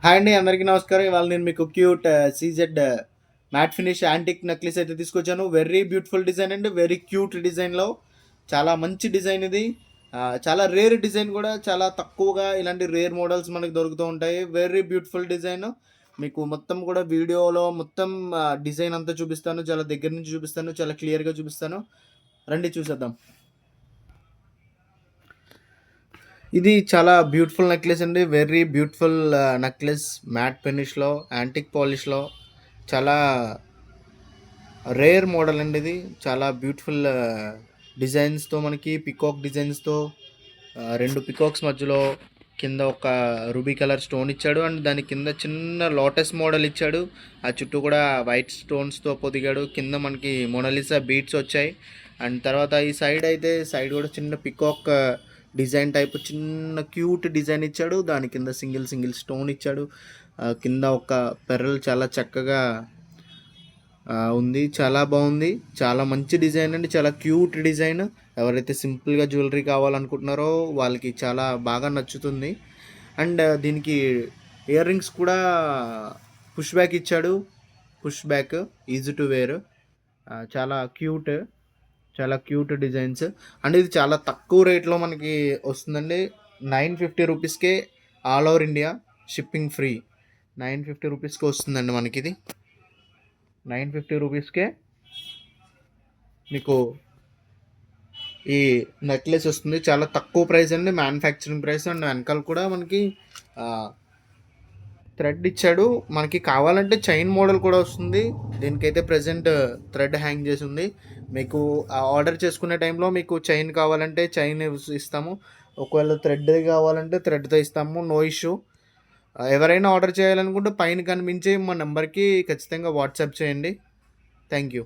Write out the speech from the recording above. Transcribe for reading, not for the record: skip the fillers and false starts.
Hi అండి, అందరికీ నమస్కారం. ఇవాళ నేను మీకు cute CZ matte finish antique necklace అయితే తీసుకొచ్చాను. వెరీ బ్యూటిఫుల్ డిజైన్ అండి, వెరీ క్యూట్ డిజైన్లో చాలా మంచి డిజైన్ ఇది. చాలా రేర్ డిజైన్ కూడా, చాలా తక్కువగా ఇలాంటి రేర్ మోడల్స్ మనకు దొరుకుతూ ఉంటాయి. Very beautiful design. మీకు మొత్తం కూడా వీడియోలో మొత్తం డిజైన్ అంతా చూపిస్తాను, చాలా దగ్గర నుంచి చూపిస్తాను, చాలా క్లియర్గా చూపిస్తాను. రండి చూసేద్దాం. ఇది చాలా బ్యూటిఫుల్ నెక్లెస్ అండి. వెరీ బ్యూటిఫుల్ నెక్లెస్, మ్యాట్ ఫినిష్లో, యాంటిక్ పాలిష్లో, చాలా రేర్ మోడల్ అండి ఇది. చాలా బ్యూటిఫుల్ డిజైన్స్తో, మనకి పికాక్ డిజైన్స్తో, రెండు పికాక్స్ మధ్యలో కింద ఒక రూబీ కలర్ స్టోన్ ఇచ్చాడు. అండ్ దాని కింద చిన్న లోటస్ మోడల్ ఇచ్చాడు. ఆ చుట్టూ కూడా వైట్ స్టోన్స్తో పొదిగాడు. కింద మనకి మొనాలిసా బీట్స్ వచ్చాయి. అండ్ తర్వాత ఈ సైడ్ అయితే సైడ్ కూడా చిన్న పికాక్ డిజైన్ టైప్ చిన్న క్యూట్ డిజైన్ ఇచ్చాడు. దాని కింద సింగిల్ సింగిల్ స్టోన్ ఇచ్చాడు. కింద ఒక పెరల్ చాలా చక్కగా ఉంది. చాలా బాగుంది. చాలా మంచి డిజైన్ అండి, చాలా క్యూట్ డిజైన్. ఎవరైతే సింపుల్గా జ్యువెలరీ కావాలనుకుంటున్నారో వాళ్ళకి చాలా బాగా నచ్చుతుంది. అండ్ దీనికి ఇయర్ రింగ్స్ కూడా పుష్ బ్యాక్ ఇచ్చాడు. Push back, easy to wear. చాలా క్యూట్, చాలా క్యూట్ డిజైన్స్. అండ్ ఇది చాలా తక్కువ రేట్లో మనకి వస్తుందండి. 950 రూపీస్కే all over India shipping free. 950 రూపీస్కి వస్తుందండి మనకి ఇది. 950 రూపీస్కే మీకు ఈ నెక్లెస్ వస్తుంది. చాలా తక్కువ ప్రైస్ అండి, మ్యానుఫ్యాక్చరింగ్ ప్రైస్. అండ్ వెనకాల కూడా మనకి థ్రెడ్ ఇచ్చాడు. మనకి కావాలంటే చైన్ మోడల్ కూడా వస్తుంది. దీనికైతే ప్రజెంట్ థ్రెడ్ హ్యాంగ్ చేసి ఉంది. మీకు ఆర్డర్ చేసుకునే టైంలో మీకు చైన్ కావాలంటే చైన్ ఇస్తాము. ఒకవేళ థ్రెడ్ కావాలంటే థ్రెడ్తో ఇస్తాము, నో ఇష్యూ. ఎవరైనా ఆర్డర్ చేయాలనుకుంటే పైన కనిపించే మా నెంబర్కి ఖచ్చితంగా వాట్సాప్ చేయండి. Thank you.